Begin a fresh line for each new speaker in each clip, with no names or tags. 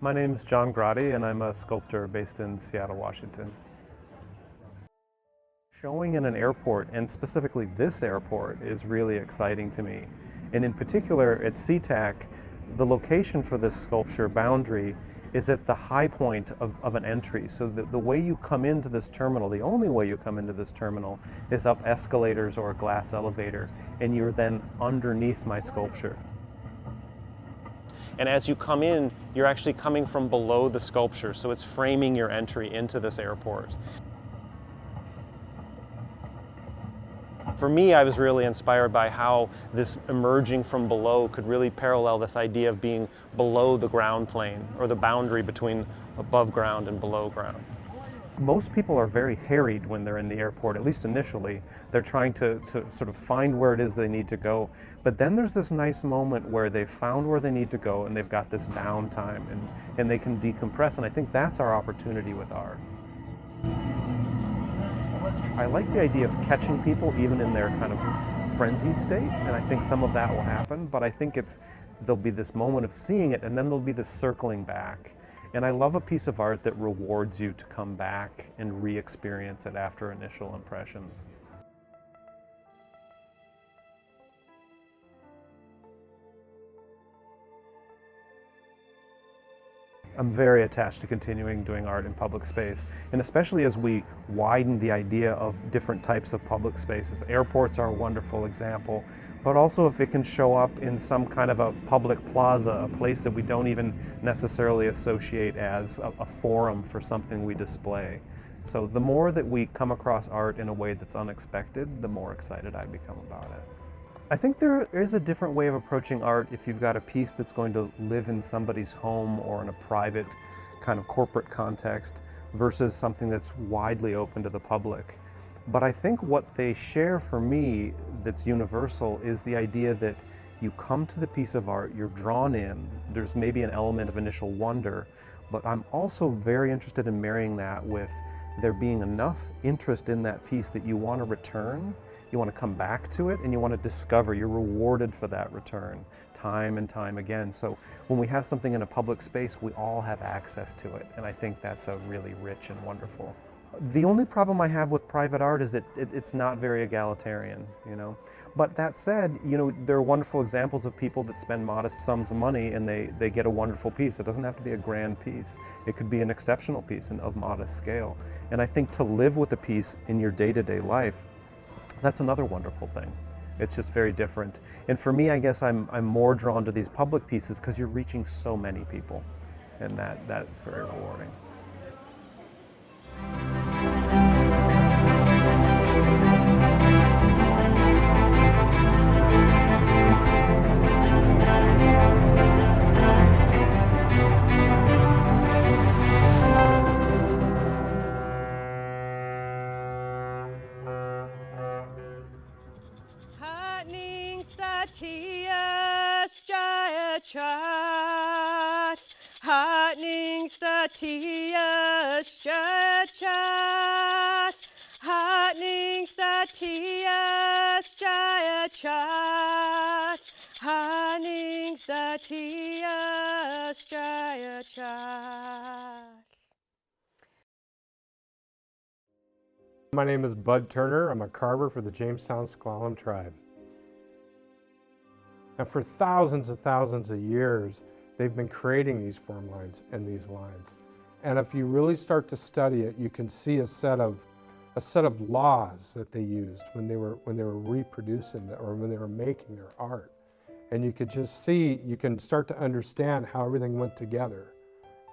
My name's John Grotti, and I'm a sculptor based in Seattle, Washington. Showing in an airport, and specifically this airport, is really exciting to me. And in particular, at SeaTac, the location for this sculpture, Boundary, is at the high point of an entry. So the way you come into this terminal, the only way you come into this terminal, is up escalators or a glass elevator, and you're then underneath my sculpture. And as you come in, you're actually coming from below the sculpture, so it's framing your entry into this airport. For me, I was really inspired by how this emerging from below could really parallel this idea of being below the ground plane, or the boundary between above ground and below ground. Most people are very harried when they're in the airport, at least initially. They're trying to sort of find where it is they need to go. But then there's this nice moment where they've found where they need to go and they've got this downtime and they can decompress. And I think that's our opportunity with art. I like the idea of catching people even in their kind of frenzied state, and I think some of that will happen, but I think there'll be this moment of seeing it and then there'll be this circling back. And I love a piece of art that rewards you to come back and re-experience it after initial impressions. I'm very attached to continuing doing art in public space, and especially as we widen the idea of different types of public spaces. Airports are a wonderful example, but also if it can show up in some kind of a public plaza, a place that we don't even necessarily associate as a forum for something we display. So the more that we come across art in a way that's unexpected, the more excited I become about it. I think there is a different way of approaching art if you've got a piece that's going to live in somebody's home or in a private kind of corporate context versus something that's widely open to the public. But I think what they share for me that's universal is the idea that you come to the piece of art, you're drawn in, there's maybe an element of initial wonder, but I'm also very interested in marrying that with there being enough interest in that piece that you want to return, you want to come back to it, and you want to discover. You're rewarded for that return time and time again. So when we have something in a public space, we all have access to it, and I think that's a really rich and wonderful. The only problem I have with private art is it's not very egalitarian, you know. But that said, you know, there are wonderful examples of people that spend modest sums of money and they get a wonderful piece. It doesn't have to be a grand piece. It could be an exceptional piece and of modest scale. And I think to live with a piece in your day-to-day life, that's another wonderful thing. It's just very different. And for me, I guess I'm more drawn to these public pieces because you're reaching so many people, and that's very rewarding.
Heartening Statias Jayachas, heartening Statias Jayachas, heartening Statias Jayachas.
My name is Bud Turner. I'm a carver for the Jamestown S'Klallam tribe. And for thousands and thousands of years, they've been creating these form lines and these lines. And if you really start to study it, you can see a set of laws that they used when they were reproducing or when they were making their art. And you could just see, you can start to understand how everything went together.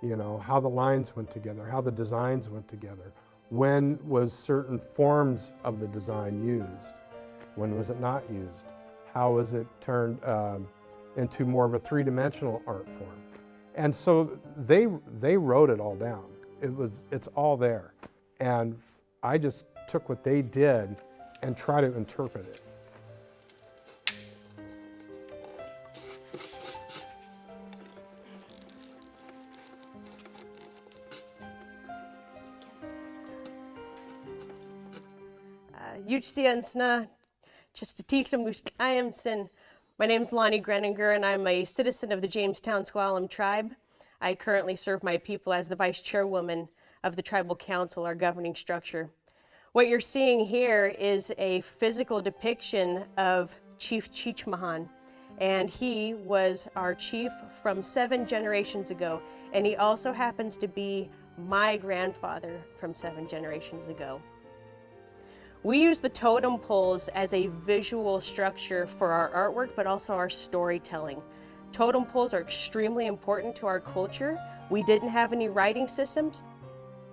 You know, how the lines went together, how the designs went together. When was certain forms of the design used? When was it not used? How was it turned into more of a three-dimensional art form? And so they wrote it all down. It's all there. And I just took what they did and tried to interpret it.
Yuchsiansna, Chistatitlum. My name's Lonnie Greninger, and I'm a citizen of the Jamestown S'Klallam tribe. I currently serve my people as the vice chairwoman of the tribal council, our governing structure. What you're seeing here is a physical depiction of Chief Chichmahan, and he was our chief from 7 generations ago, and he also happens to be my grandfather from 7 generations ago. We use the totem poles as a visual structure for our artwork, but also our storytelling. Totem poles are extremely important to our culture. We didn't have any writing systems.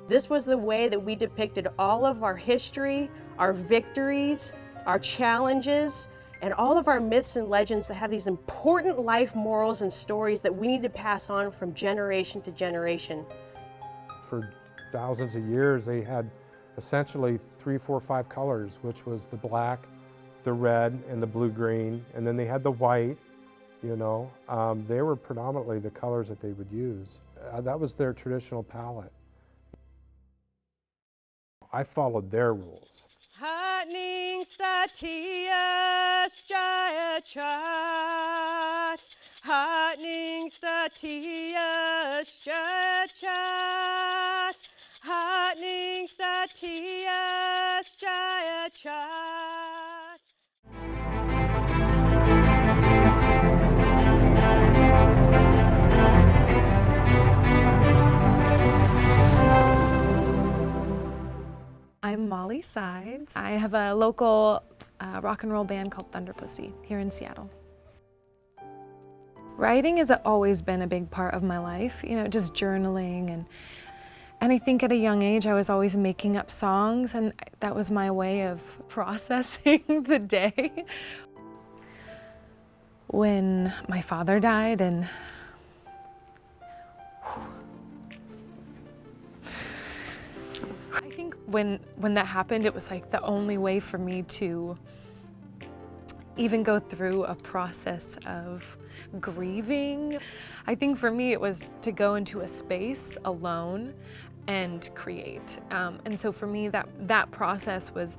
This was the way that we depicted all of our history, our victories, our challenges, and all of our myths and legends that have these important life morals and stories that we need to pass on from generation to generation.
For thousands of years, they had essentially 3, 4, 5 colors, which was the black, the red, and the blue-green, and then they had the white, you know. They were predominantly the colors that they would use. That was their traditional palette. I followed their rules.
Hatning Statias Jaya Chat. Hatning Statias Jaya Chat. Hatning Statias Jaya Chat.
I'm Molly Sides. I have a local rock and roll band called Thunder Pussy here in Seattle. Writing has always been a big part of my life, you know, just journaling and I think at a young age I was always making up songs, and that was my way of processing the day. When my father died, and I think when that happened, it was like the only way for me to even go through a process of grieving. I think for me it was to go into a space alone and create. And so for me that process was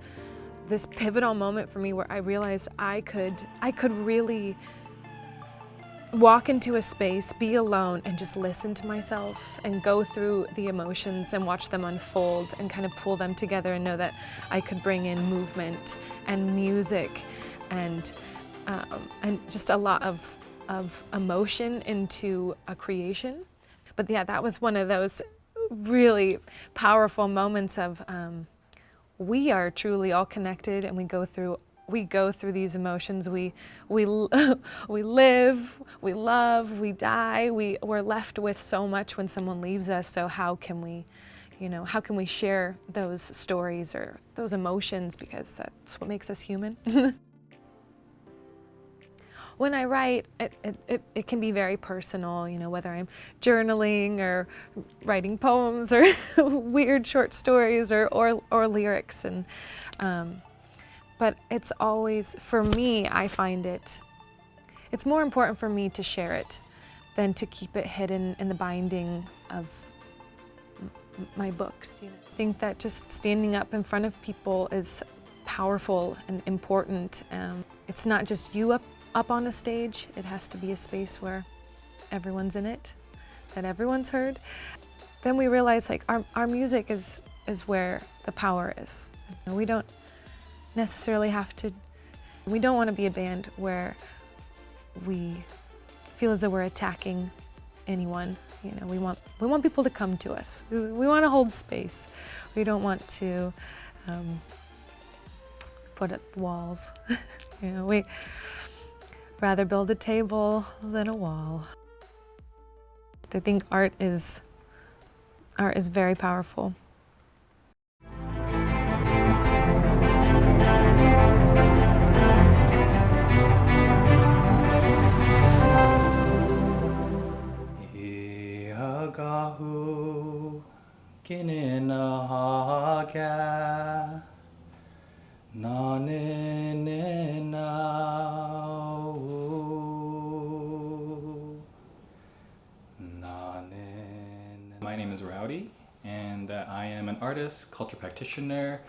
this pivotal moment for me where I realized I could really walk into a space, be alone, and just listen to myself and go through the emotions and watch them unfold and kind of pull them together and know that I could bring in movement and music and just a lot of emotion into a creation. But yeah, that was one of those really powerful moments of we are truly all connected, and we go through these emotions. We live, we love, we die. We're left with so much when someone leaves us. So how can we, how can we share those stories or those emotions, because that's what makes us human. When I write, it can be very personal, whether I'm journaling or writing poems or weird short stories or lyrics. But it's always, for me, I find it's more important for me to share it than to keep it hidden in the binding of my books. I think that just standing up in front of people is powerful and important. It's not just you up on a stage. It has to be a space where everyone's in it, that everyone's heard. Then we realize our music is where the power is. We don't necessarily we don't want to be a band where we feel as though we're attacking anyone. We want people to come to us. We want to hold space. We don't want to put up walls. We rather build a table than a wall. I think art is very powerful.
Gahu kinena haga nanenena. My name is Rowdy, and I am an artist, culture practitioner.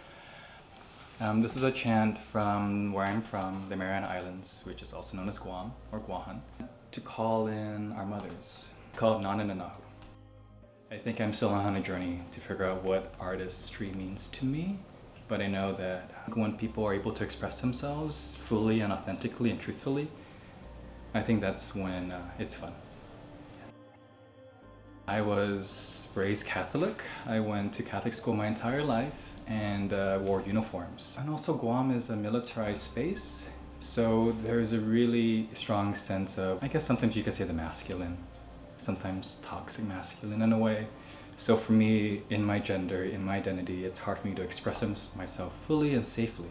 This is a chant from where I'm from, the Mariana Islands, which is also known as Guam or Guahan, to call in our mothers, called Nanananahu. I think I'm still on a journey to figure out what artistry means to me, but I know that when people are able to express themselves fully and authentically and truthfully, I think that's when it's fun. I was raised Catholic. I went to Catholic school my entire life and wore uniforms. And also Guam is a militarized space, so there's a really strong sense of, I guess sometimes you could say the masculine, sometimes toxic masculine in a way. So for me, in my gender, in my identity, it's hard for me to express myself fully and safely.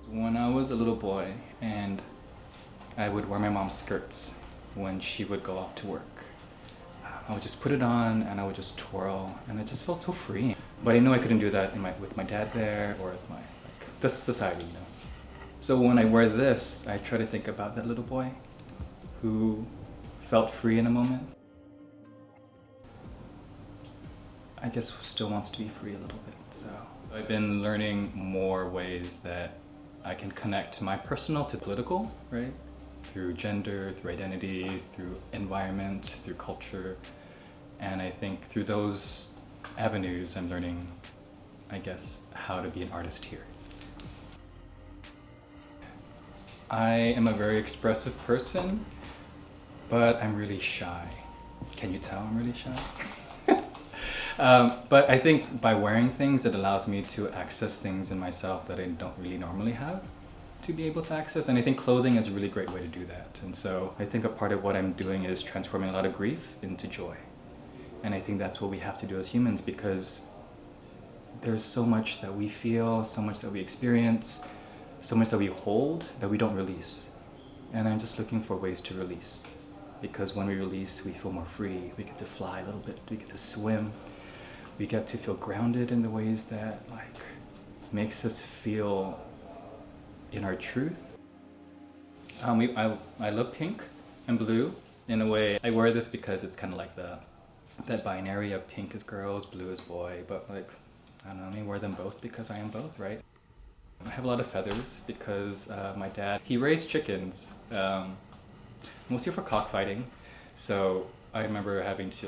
When I was a little boy and I would wear my mom's skirts when she would go off to work, I would just put it on and I would just twirl, and it just felt so freeing. But I knew I couldn't do that with my dad there or with my this society, you know. So when I wear this, I try to think about that little boy who felt free in a moment. I guess still wants to be free a little bit. So I've been learning more ways that I can connect my personal to political, right? Through gender, through identity, through environment, through culture. And I think through those avenues, I'm learning, I guess, how to be an artist here. I am a very expressive person, but I'm really shy. Can you tell I'm really shy? But I think by wearing things, it allows me to access things in myself that I don't really normally have to be able to access. And I think clothing is a really great way to do that. And so I think a part of what I'm doing is transforming a lot of grief into joy. And I think that's what we have to do as humans, because there's so much that we feel, so much that we experience, so much that we hold that we don't release. And I'm just looking for ways to release. Because when we release, we feel more free. We get to fly a little bit, we get to swim. We get to feel grounded in the ways that makes us feel in our truth. I love pink and blue in a way. I wear this because it's kind of like that binary of pink is girls, blue is boy, but I don't know, let me wear them both because I am both, right? I have a lot of feathers because my dad, he raised chickens, mostly for cockfighting. So I remember having to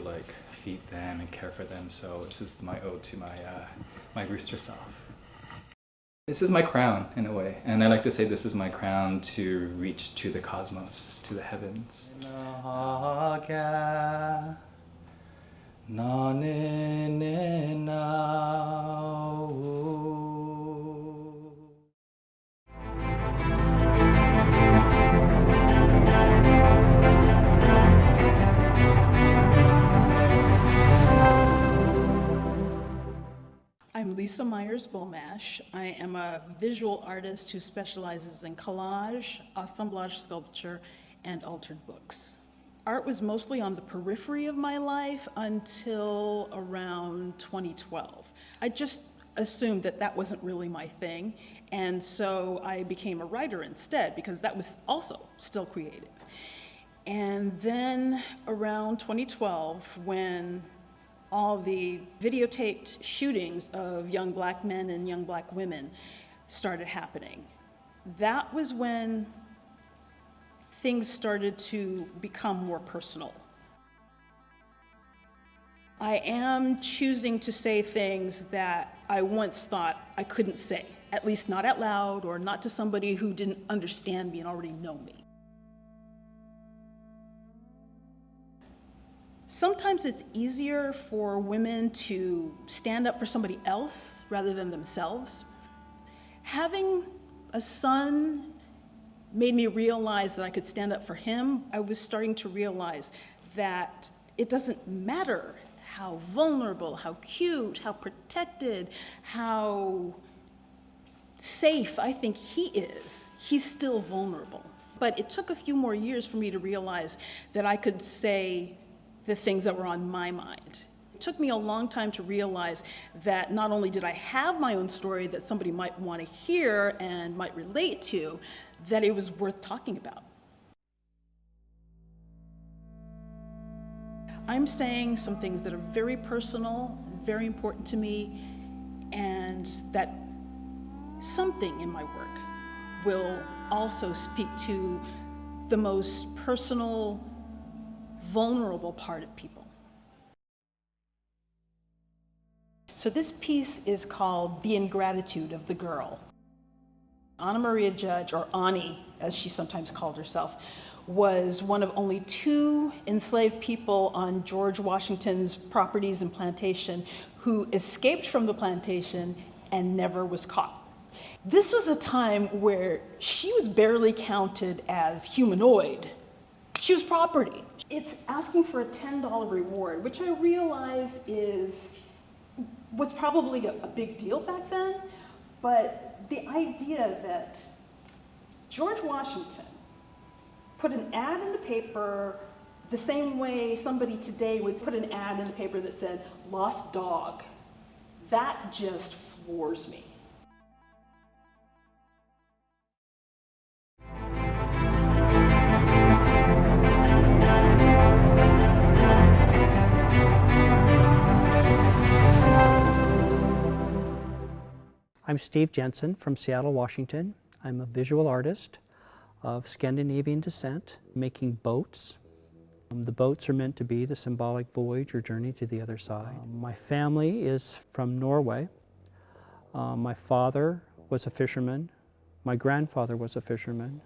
feed them and care for them. So this is my ode to my rooster self. This is my crown in a way. And I like to say this is my crown to reach to the cosmos, to the heavens.
I'm Lisa Myers-Bulmash. I am a visual artist who specializes in collage, assemblage sculpture, and altered books. Art was mostly on the periphery of my life until around 2012. I just assumed that that wasn't really my thing, and so I became a writer instead, because that was also still creative. And then around 2012, when all the videotaped shootings of young black men and young black women started happening, that was when things started to become more personal. I am choosing to say things that I once thought I couldn't say, at least not out loud or not to somebody who didn't understand me and already know me. Sometimes it's easier for women to stand up for somebody else rather than themselves. Having a son made me realize that I could stand up for him. I was starting to realize that it doesn't matter how vulnerable, how cute, how protected, how safe I think he is. He's still vulnerable. But it took a few more years for me to realize that I could say the things that were on my mind. It took me a long time to realize that not only did I have my own story that somebody might want to hear and might relate to, that it was worth talking about. I'm saying some things that are very personal, very important to me, and that something in my work will also speak to the most personal, vulnerable part of people. So this piece is called The Ingratitude of the Girl. Anna Maria Judge, or Ani, as she sometimes called herself, was one of only 2 enslaved people on George Washington's properties and plantation who escaped from the plantation and never was caught. This was a time where she was barely counted as humanoid. She was property. It's asking for a $10 reward, which I realize was probably a big deal back then, but the idea that George Washington put an ad in the paper the same way somebody today would put an ad in the paper that said, "Lost dog," that just floors me.
I'm Steve Jensen from Seattle, Washington. I'm a visual artist of Scandinavian descent, making boats. The boats are meant to be the symbolic voyage or journey to the other side. My family is from Norway. My father was a fisherman. My grandfather was a fisherman.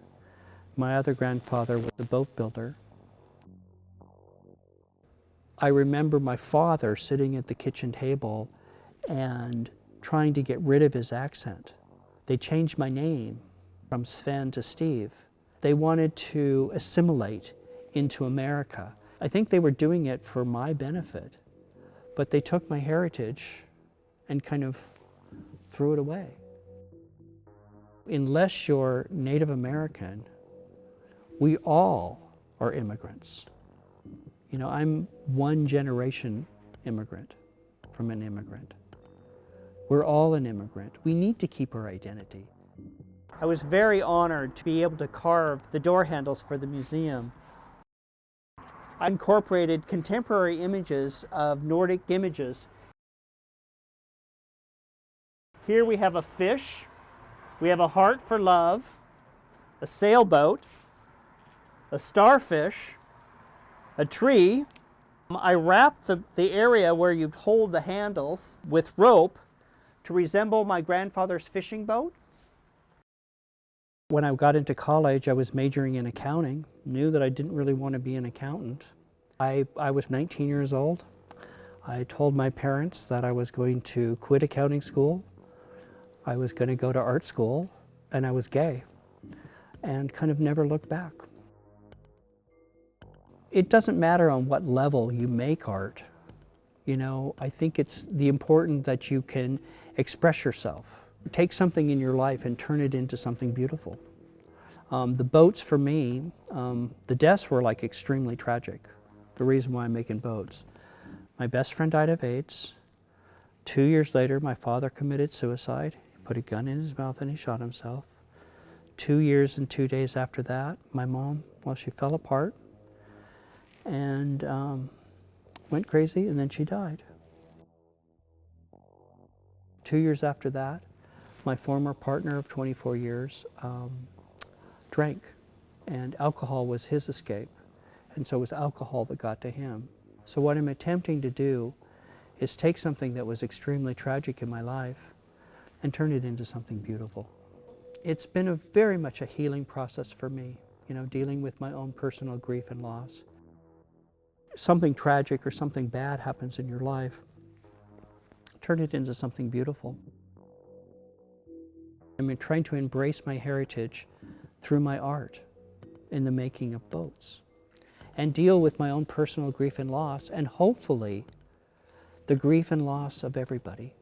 My other grandfather was a boat builder. I remember my father sitting at the kitchen table and trying to get rid of his accent. They changed my name from Sven to Steve. They wanted to assimilate into America. I think they were doing it for my benefit, but they took my heritage and kind of threw it away. Unless you're Native American, we all are immigrants. You know, I'm 1 generation immigrant from an immigrant. We're all an immigrant. We need to keep our identity. I was very honored to be able to carve the door handles for the museum. I incorporated contemporary images of Nordic images. Here we have a fish, we have a heart for love, a sailboat, a starfish, a tree. I wrapped the area where you'd hold the handles with rope to resemble my grandfather's fishing boat. When I got into college, I was majoring in accounting, knew that I didn't really want to be an accountant. I was 19 years old. I told my parents that I was going to quit accounting school. I was going to go to art school, and I was gay, and kind of never looked back. It doesn't matter on what level you make art. You know, I think it's the important that you can express yourself. Take something in your life and turn it into something beautiful. The boats for me, the deaths were like extremely tragic. The reason why I'm making boats. My best friend died of AIDS. 2 years later, my father committed suicide. He put a gun in his mouth and he shot himself. 2 years and 2 days after that, my mom, well, she fell apart and went crazy, and then she died. 2 years after that, my former partner of 24 years drank, and alcohol was his escape, and so it was alcohol that got to him. So what I'm attempting to do is take something that was extremely tragic in my life and turn it into something beautiful. It's been very much a healing process for me, you know, dealing with my own personal grief and loss. Something tragic or something bad happens in your life, turn it into something beautiful. I'm trying to embrace my heritage through my art in the making of boats and deal with my own personal grief and loss, and hopefully the grief and loss of everybody.